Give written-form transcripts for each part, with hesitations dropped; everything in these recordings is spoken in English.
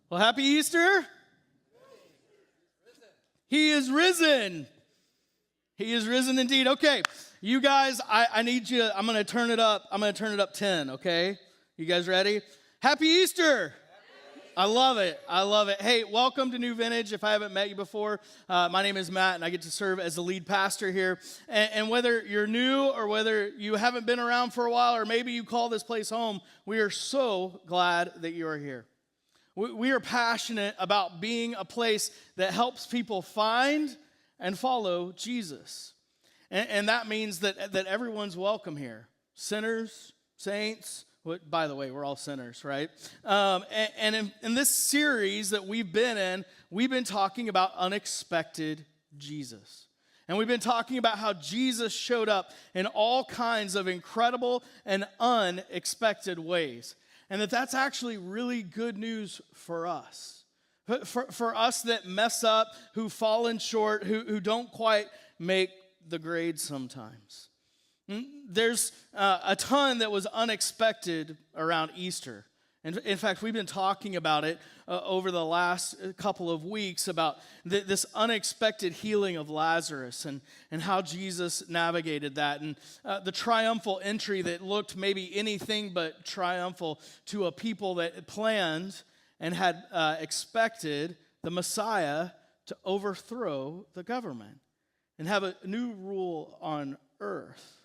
Well, happy Easter. He is risen. He is risen indeed. Okay, you guys, I need you. I'm going to turn it up. I'm going to turn it up 10, okay? You guys ready? Happy Easter. I love it. I love it. Hey, welcome to New Vintage. If I haven't met you before, my name is Matt, and I get to serve as the lead pastor here. And whether you're new or whether you haven't been around for a while or maybe you call this place home, we are so glad that you are here. We are passionate about being a place that helps people find and follow Jesus. And that means that everyone's welcome here. Sinners, saints. By the way, we're all sinners, right? And in this series that we've been talking about unexpected Jesus. And we've been talking about how Jesus showed up in all kinds of incredible and unexpected ways. And that's actually really good news for us. For us that mess up, who've fallen short, who don't quite make the grade sometimes. There's a ton that was unexpected around Easter. And in fact, we've been talking about it over the last couple of weeks about this unexpected healing of Lazarus and how Jesus navigated that. And the triumphal entry that looked maybe anything but triumphal to a people that planned and had expected the Messiah to overthrow the government and have a new rule on earth.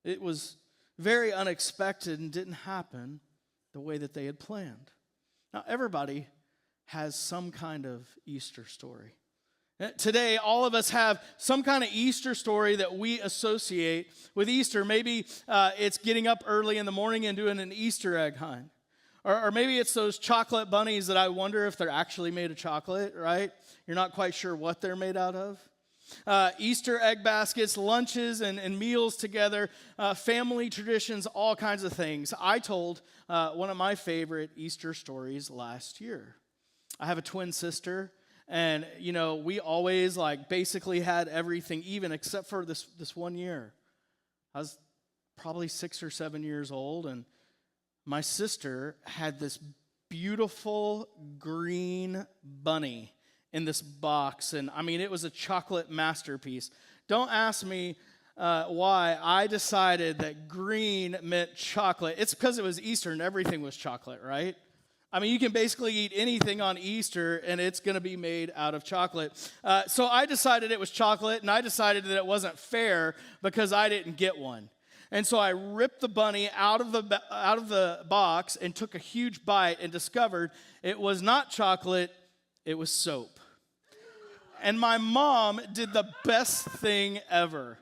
It was very unexpected and didn't happen the way that they had planned. Now, everybody has some kind of Easter story. Today, all of us have some kind of Easter story that we associate with Easter. Maybe it's getting up early in the morning and doing an Easter egg hunt. Or maybe it's those chocolate bunnies that I wonder if they're actually made of chocolate, right? You're not quite sure what they're made out of. Easter egg baskets, lunches and meals together, family traditions, all kinds of things. I told one of my favorite Easter stories last year. I have a twin sister, and we always basically had everything even except for this one year. I was probably 6 or 7 years old, and my sister had this beautiful green bunny in this box, and it was a chocolate masterpiece. Don't ask me why I decided that green meant chocolate. It's because it was Easter and everything was chocolate, right? You can basically eat anything on Easter and it's going to be made out of chocolate. So I decided it was chocolate, and I decided that it wasn't fair because I didn't get one. And so I ripped the bunny out of the box and took a huge bite and discovered it was not chocolate, it was soap. And my mom did the best thing ever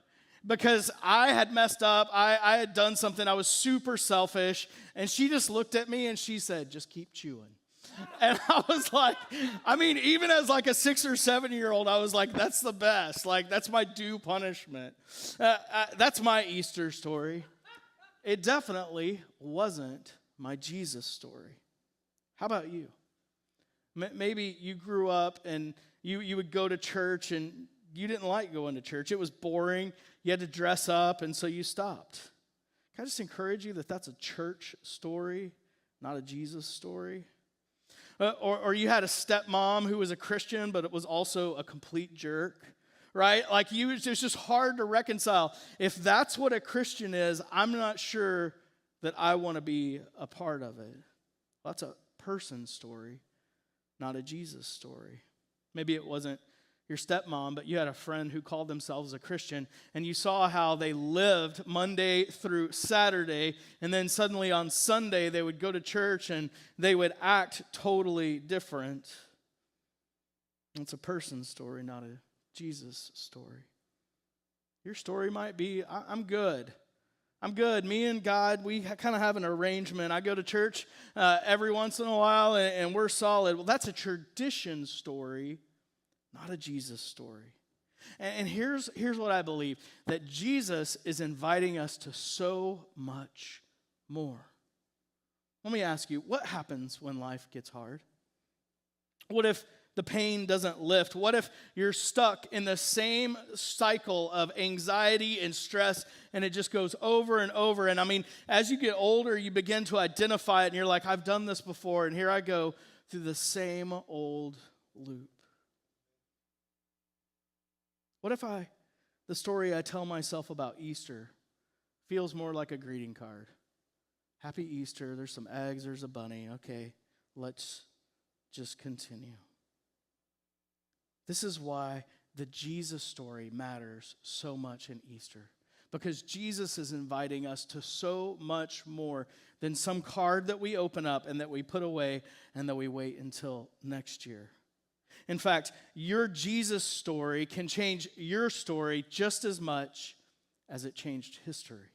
because I had messed up. I had done something. I was super selfish. And she just looked at me and she said, "Just keep chewing." And I was like, even as a 6 or 7 year old, I was like, that's the best. That's my due punishment. That's my Easter story. It definitely wasn't my Jesus story. How about you? Maybe you grew up and you would go to church and you didn't like going to church. It was boring. You had to dress up, and so you stopped. Can I just encourage you that that's a church story, not a Jesus story? Or you had a stepmom who was a Christian, but it was also a complete jerk, right? It's just hard to reconcile. If that's what a Christian is, I'm not sure that I want to be a part of it. Well, that's a person story, not a Jesus story. Maybe it wasn't your stepmom, but you had a friend who called themselves a Christian, and you saw how they lived Monday through Saturday, and then suddenly on Sunday they would go to church and they would act totally different. It's a person story, not a Jesus story. Your story might be, I'm good. I'm good. Me and God, we kind of have an arrangement. I go to church every once in a while, and we're solid. Well, that's a tradition story, not a Jesus story. And here's what I believe, that Jesus is inviting us to so much more. Let me ask you, what happens when life gets hard? What if the pain doesn't lift? What if you're stuck in the same cycle of anxiety and stress, and it just goes over and over? And as you get older, you begin to identify it, and you're like, I've done this before, and here I go through the same old loop? What if the story I tell myself about Easter feels more like a greeting card? Happy Easter, there's some eggs, there's a bunny. Okay, let's just continue. This is why the Jesus story matters so much in Easter. Because Jesus is inviting us to so much more than some card that we open up and that we put away and that we wait until next year. In fact, your Jesus story can change your story just as much as it changed history.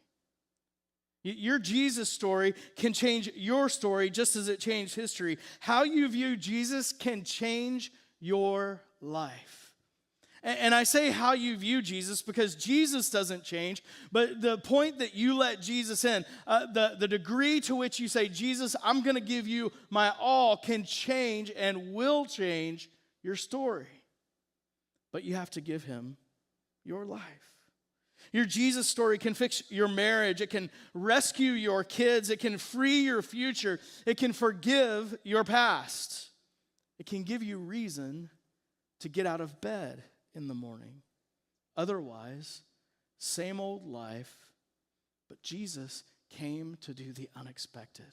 Your Jesus story can change your story just as it changed history. How you view Jesus can change your life. And I say how you view Jesus because Jesus doesn't change, but the point that you let Jesus in, the degree to which you say, Jesus, I'm going to give you my all, can change and will change your story. But you have to give him your life. Your Jesus story can fix your marriage. It can rescue your kids. It can free your future. It can forgive your past. It can give you reason to get out of bed in the morning. Otherwise, same old life, but Jesus came to do the unexpected.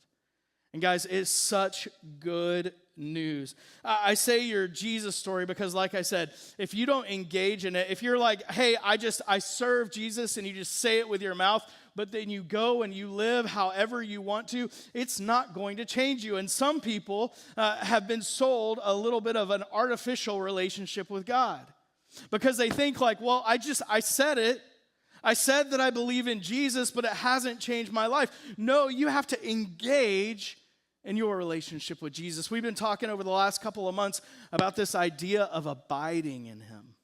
And guys, it's such good news. I say your Jesus story because, like I said, if you don't engage in it, if you're like, hey, I serve Jesus, and you just say it with your mouth, but then you go and you live however you want to, it's not going to change you. And some people have been sold a little bit of an artificial relationship with God. Because they think like, well, I said it. I said that I believe in Jesus, but it hasn't changed my life. No, you have to engage in your relationship with Jesus. We've been talking over the last couple of months about this idea of abiding in him.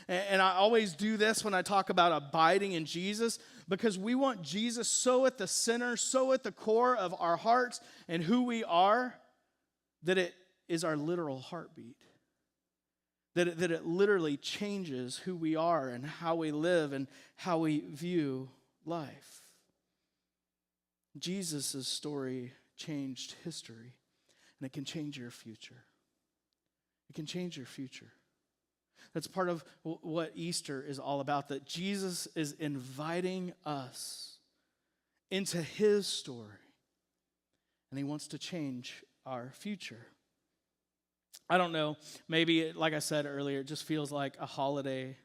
And I always do this when I talk about abiding in Jesus, because we want Jesus so at the center, so at the core of our hearts and who we are, that it is our literal heartbeat. That it literally changes who we are and how we live and how we view life. Jesus' story changed history, and it can change your future. It can change your future. That's part of what Easter is all about, that Jesus is inviting us into his story, and he wants to change our future. I don't know, maybe, like I said earlier, it just feels like a holiday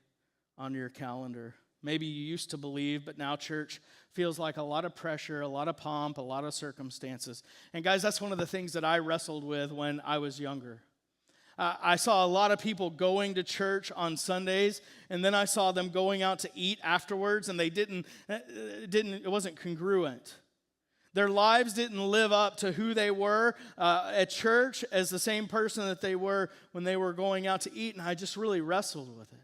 on your calendar. Maybe you used to believe, but now church feels like a lot of pressure, a lot of pomp, a lot of circumstances. And guys, that's one of the things that I wrestled with when I was younger. I saw a lot of people going to church on Sundays, and then I saw them going out to eat afterwards, and it wasn't congruent. Their lives didn't live up to who they were at church as the same person that they were when they were going out to eat, and I just really wrestled with it.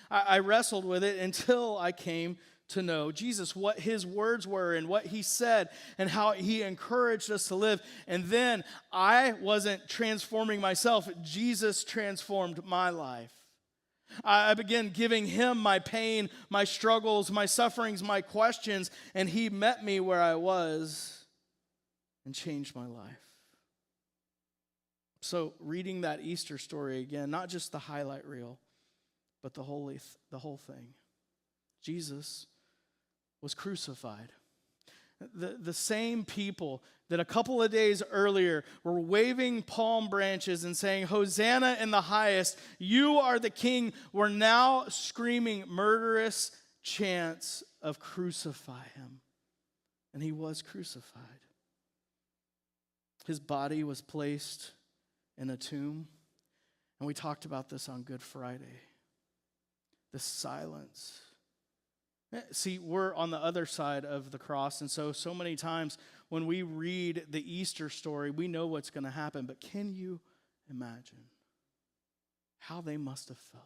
I wrestled with it until I came to know Jesus, what his words were and what he said and how he encouraged us to live. And then I wasn't transforming myself. Jesus transformed my life. I began giving him my pain, my struggles, my sufferings, my questions, and he met me where I was and changed my life. So reading that Easter story again, not just the highlight reel, but the whole thing. Jesus was crucified. The same people that a couple of days earlier were waving palm branches and saying, Hosanna in the highest, you are the king, were now screaming murderous chants of crucify him. And he was crucified. His body was placed in a tomb. And we talked about this on Good Friday. The silence. See, we're on the other side of the cross, and so many times when we read the Easter story, we know what's going to happen, but can you imagine how they must have felt?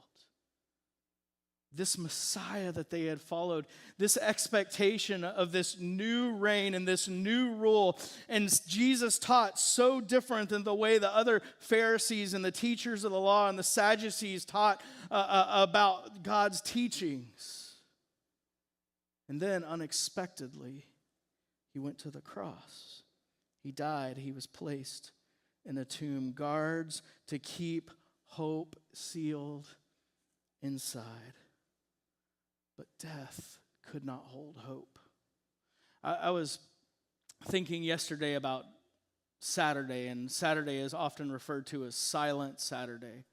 This Messiah that they had followed, this expectation of this new reign and this new rule, and Jesus taught so different than the way the other Pharisees and the teachers of the law and the Sadducees taught about God's teachings. And then, unexpectedly, he went to the cross. He died. He was placed in a tomb, guards to keep hope sealed inside. But death could not hold hope. I was thinking yesterday about Saturday, and Saturday is often referred to as Silent Saturday.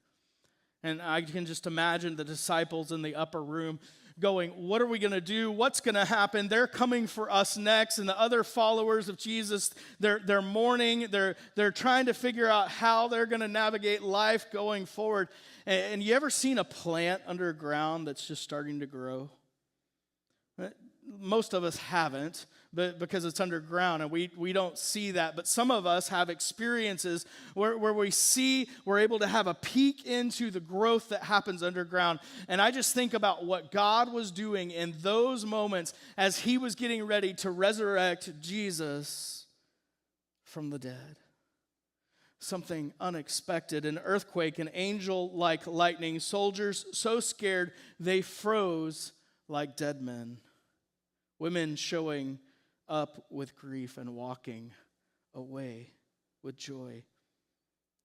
And I can just imagine the disciples in the upper room going, what are we going to do? What's going to happen? They're coming for us next. And the other followers of Jesus, they're mourning. They're trying to figure out how they're going to navigate life going forward. And you ever seen a plant underground that's just starting to grow? Most of us haven't, but because it's underground and we don't see that. But some of us have experiences where we're able to have a peek into the growth that happens underground. And I just think about what God was doing in those moments as he was getting ready to resurrect Jesus from the dead. Something unexpected, an earthquake, an angel like lightning, soldiers so scared they froze like dead men. Women showing up with grief and walking away with joy.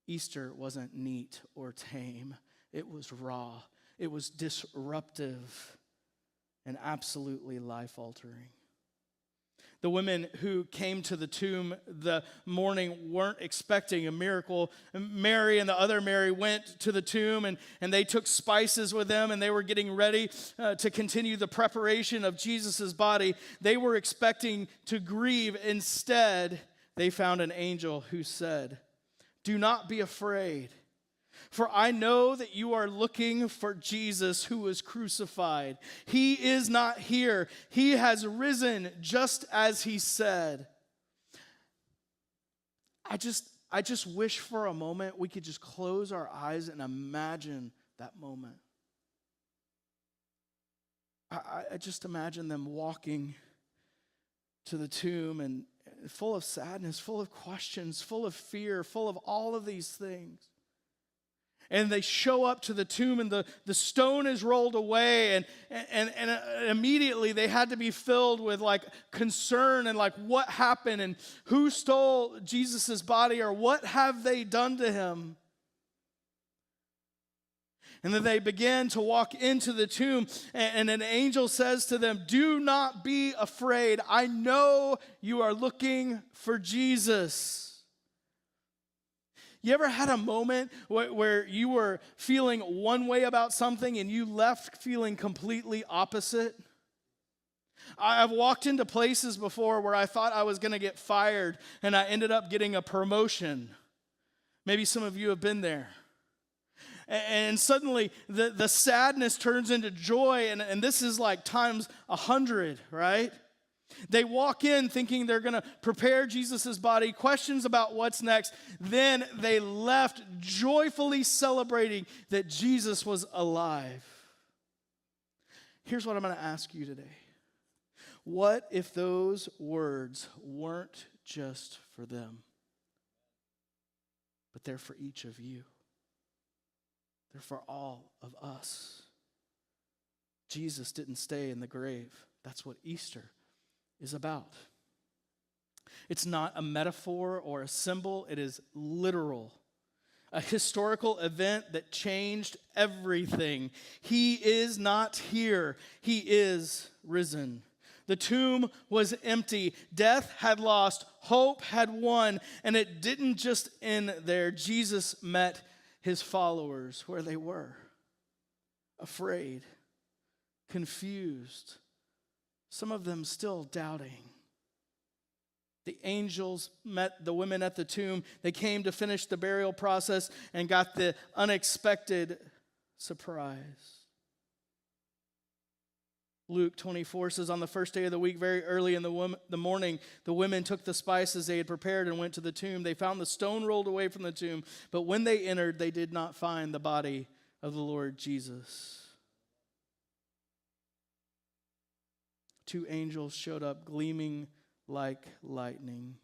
Easter wasn't neat or tame. It was raw. It was disruptive and absolutely life-altering. The women who came to the tomb the morning weren't expecting a miracle. Mary and the other Mary went to the tomb and they took spices with them and they were getting ready to continue the preparation of Jesus' body. They were expecting to grieve. Instead, they found an angel who said, "Do not be afraid. For I know that you are looking for Jesus who was crucified. He is not here. He has risen just as he said." I just wish for a moment we could just close our eyes and imagine that moment. I just imagine them walking to the tomb and full of sadness, full of questions, full of fear, full of all of these things. And they show up to the tomb and the stone is rolled away and immediately they had to be filled with like concern and like what happened and who stole Jesus' body or what have they done to him? And then they begin to walk into the tomb and an angel says to them, "Do not be afraid. I know you are looking for Jesus." You ever had a moment where you were feeling one way about something and you left feeling completely opposite? I've walked into places before where I thought I was going to get fired and I ended up getting a promotion. Maybe some of you have been there. And suddenly the sadness turns into joy and this is like times 100, right? They walk in thinking they're going to prepare Jesus' body, questions about what's next. Then they left joyfully celebrating that Jesus was alive. Here's what I'm going to ask you today. What if those words weren't just for them, but they're for each of you? They're for all of us. Jesus didn't stay in the grave. That's what Easter is about. It's not a metaphor or a symbol. It is literal. A historical event that changed everything. He is not here. He is risen. The tomb was empty. Death had lost. Hope had won. And it didn't just end there. Jesus met his followers where they were. Afraid. Confused. Some of them still doubting. The angels met the women at the tomb. They came to finish the burial process and got the unexpected surprise. Luke 24 says, on the first day of the week, very early in the morning, the women took the spices they had prepared and went to the tomb. They found the stone rolled away from the tomb, but when they entered, they did not find the body of the Lord Jesus. Two angels showed up, gleaming like lightning.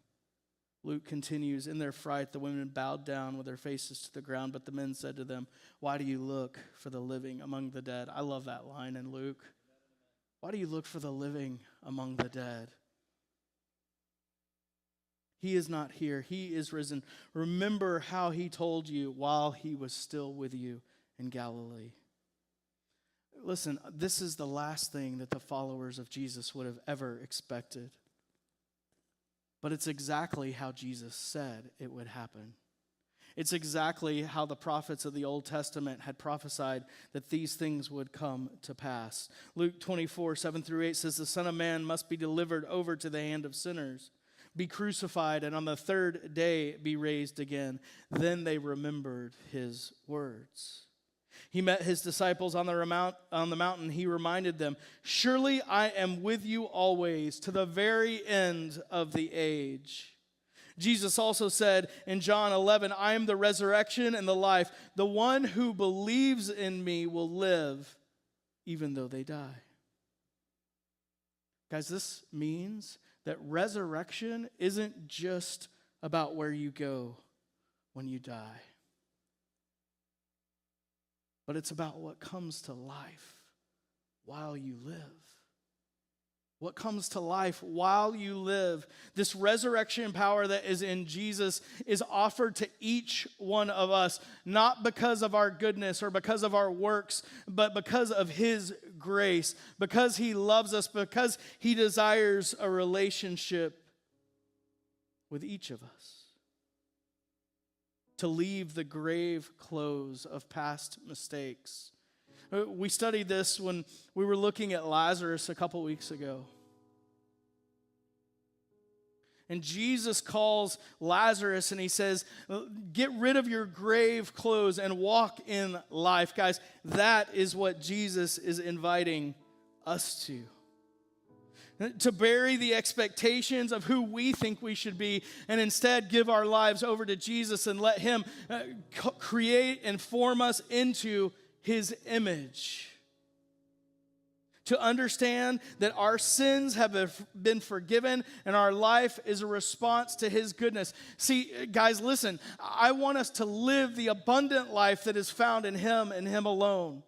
Luke continues, in their fright, the women bowed down with their faces to the ground, but the men said to them, "Why do you look for the living among the dead?" I love that line in Luke. Why do you look for the living among the dead? He is not here. He is risen. Remember how he told you while he was still with you in Galilee. Listen, this is the last thing that the followers of Jesus would have ever expected. But it's exactly how Jesus said it would happen. It's exactly how the prophets of the Old Testament had prophesied that these things would come to pass. Luke 24, 7-8 says, the Son of Man must be delivered over to the hand of sinners, be crucified, and on the third day be raised again. Then they remembered his words. He met his disciples on the mountain. He reminded them, surely I am with you always to the very end of the age. Jesus also said in John 11, I am the resurrection and the life. The one who believes in me will live even though they die. Guys, this means that resurrection isn't just about where you go when you die, but it's about what comes to life while you live. What comes to life while you live. This resurrection power that is in Jesus is offered to each one of us, not because of our goodness or because of our works, but because of his grace, because he loves us, because he desires a relationship with each of us. To leave the grave clothes of past mistakes. We studied this when we were looking at Lazarus a couple weeks ago. And Jesus calls Lazarus and he says, get rid of your grave clothes and walk in life. Guys, that is what Jesus is inviting us to. To bury the expectations of who we think we should be and instead give our lives over to Jesus and let him create and form us into his image. To understand that our sins have been forgiven and our life is a response to his goodness. See, guys, listen, I want us to live the abundant life that is found in him and him alone.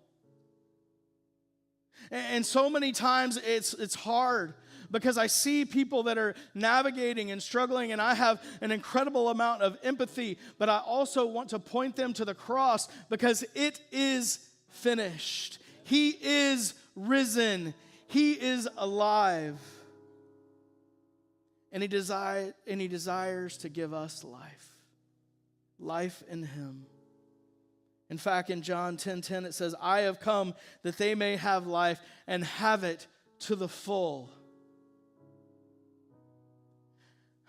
And so many times it's hard because I see people that are navigating and struggling, and I have an incredible amount of empathy, but I also want to point them to the cross because it is finished. He is risen. He is alive. And he desires to give us life. Life in him. In fact, in John 10:10, it says, I have come that they may have life and have it to the full.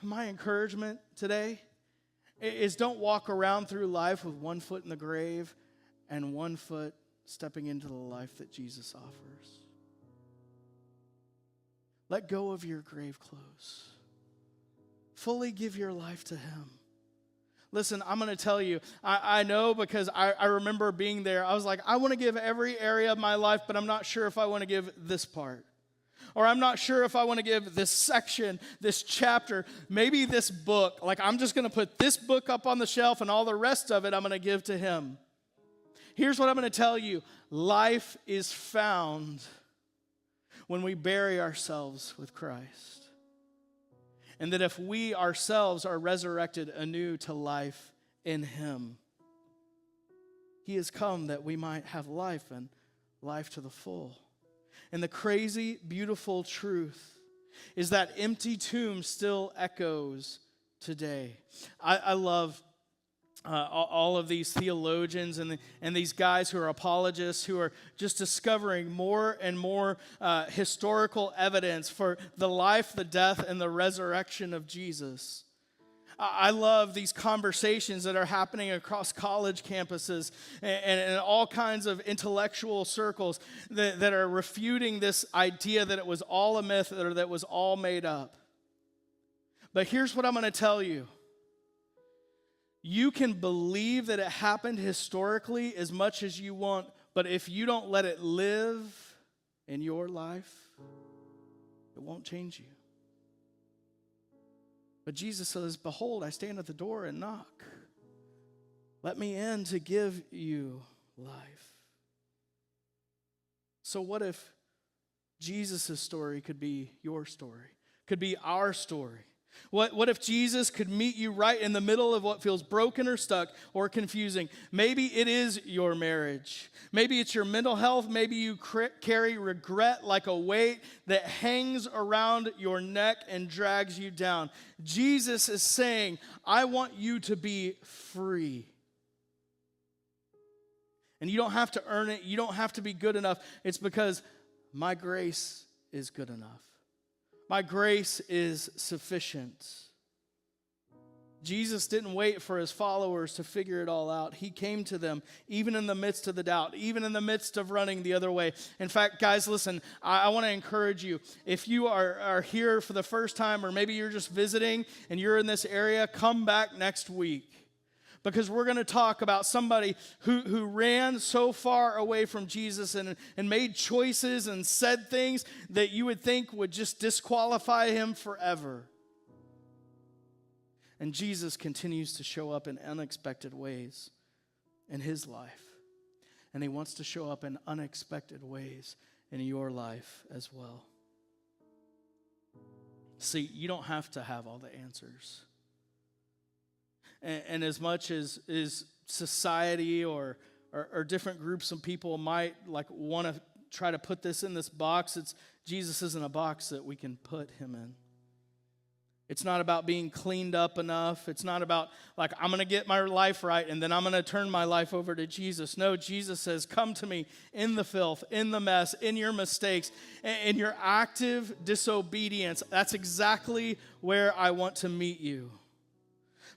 My encouragement today is don't walk around through life with one foot in the grave and one foot stepping into the life that Jesus offers. Let go of your grave clothes. Fully give your life to him. Listen, I'm going to tell you, I know because I remember being there. I was like, I want to give every area of my life, but I'm not sure if I want to give this part. Or I'm not sure if I want to give this section, this chapter, maybe this book. Like, I'm just going to put this book up on the shelf and all the rest of it I'm going to give to him. Here's what I'm going to tell you. Life is found when we bury ourselves with Christ. And that if we ourselves are resurrected anew to life in him, he has come that we might have life and life to the full. And the crazy, beautiful truth is that empty tomb still echoes today. I love all of these theologians and these guys who are apologists who are just discovering more and more historical evidence for the life, the death, and the resurrection of Jesus. I love these conversations that are happening across college campuses and all kinds of intellectual circles that are refuting this idea that it was all a myth or that it was all made up. But here's what I'm going to tell you. You can believe that it happened historically as much as you want, but if you don't let it live in your life, it won't change you. But Jesus says, behold, I stand at the door and knock. Let me in to give you life. So what if Jesus' story could be your story, could be our story? What if Jesus could meet you right in the middle of what feels broken or stuck or confusing? Maybe it is your marriage. Maybe it's your mental health. Maybe you carry regret like a weight that hangs around your neck and drags you down. Jesus is saying, I want you to be free. And you don't have to earn it. You don't have to be good enough. It's because my grace is good enough. My grace is sufficient. Jesus didn't wait for his followers to figure it all out. He came to them even in the midst of the doubt, even in the midst of running the other way. In fact, guys, listen, I want to encourage you. If you are here for the first time, or maybe you're just visiting and you're in this area, come back next week. Because we're going to talk about somebody who ran so far away from Jesus and made choices and said things that you would think would just disqualify him forever. And Jesus continues to show up in unexpected ways in his life. And he wants to show up in unexpected ways in your life as well. See, you don't have to have all the answers. And as much as society or different groups of people might want to try to put this in this box, Jesus isn't a box that we can put him in. It's not about being cleaned up enough. It's not about I'm going to get my life right and then I'm going to turn my life over to Jesus. No, Jesus says, come to me in the filth, in the mess, in your mistakes, in your active disobedience. That's exactly where I want to meet you.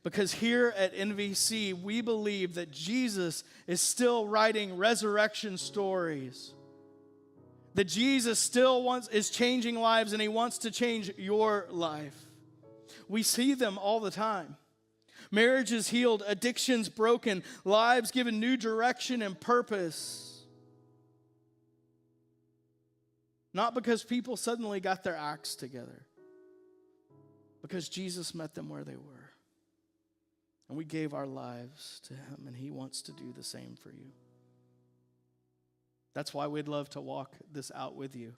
Because here at NVC, we believe that Jesus is still writing resurrection stories. That Jesus still is changing lives, and he wants to change your life. We see them all the time. Marriages healed, addictions broken, lives given new direction and purpose. Not because people suddenly got their acts together. Because Jesus met them where they were. And we gave our lives to him, and he wants to do the same for you. That's why we'd love to walk this out with you.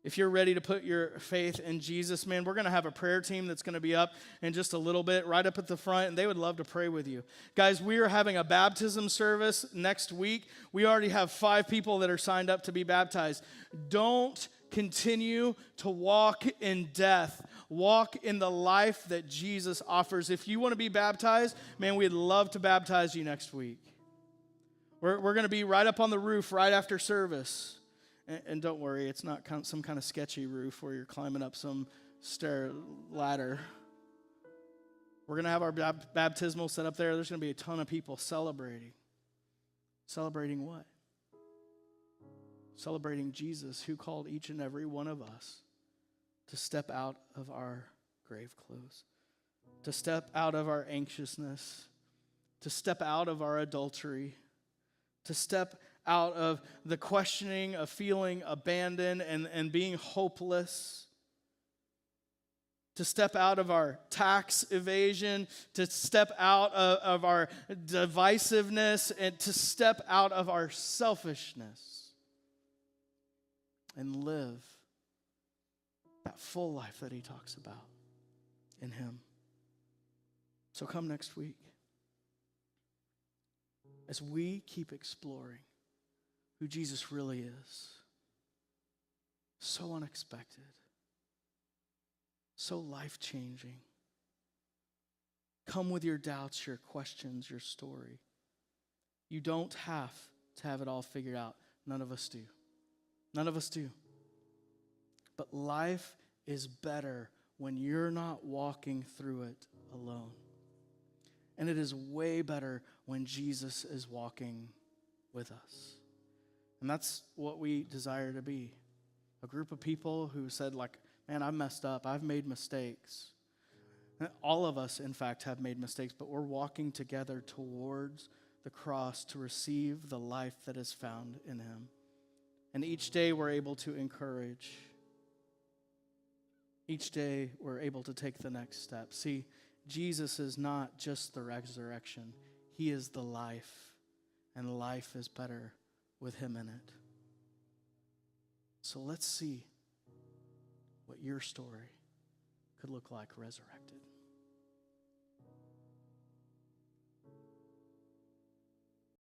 If you're ready to put your faith in Jesus, man, we're going to have a prayer team that's going to be up in just a little bit, right up at the front, and they would love to pray with you. Guys, we are having a baptism service next week. We already have 5 people that are signed up to be baptized. Don't continue to walk in death. Walk in the life that Jesus offers. If you want to be baptized, man, we'd love to baptize you next week. We're going to be right up on the roof right after service. And don't worry, it's not some kind of sketchy roof where you're climbing up some stair ladder. We're going to have our baptismal set up there. There's going to be a ton of people celebrating. Celebrating what? Celebrating Jesus, who called each and every one of us to step out of our grave clothes, to step out of our anxiousness, to step out of our adultery, to step out of the questioning of feeling abandoned and being hopeless, to step out of our tax evasion, to step out of our divisiveness, and to step out of our selfishness and live that full life that he talks about in him. So come next week as we keep exploring who Jesus really is. So unexpected. So life-changing. Come with your doubts, your questions, your story. You don't have to have it all figured out. None of us do. None of us do. But life is better when you're not walking through it alone. And it is way better when Jesus is walking with us. And that's what we desire to be. A group of people who said, man, I messed up. I've made mistakes. All of us, in fact, have made mistakes, but we're walking together towards the cross to receive the life that is found in him. And each day we're able to encourage. Each day we're able to take the next step. See, Jesus is not just the resurrection. He is the life, and life is better with him in it. So let's see what your story could look like resurrected.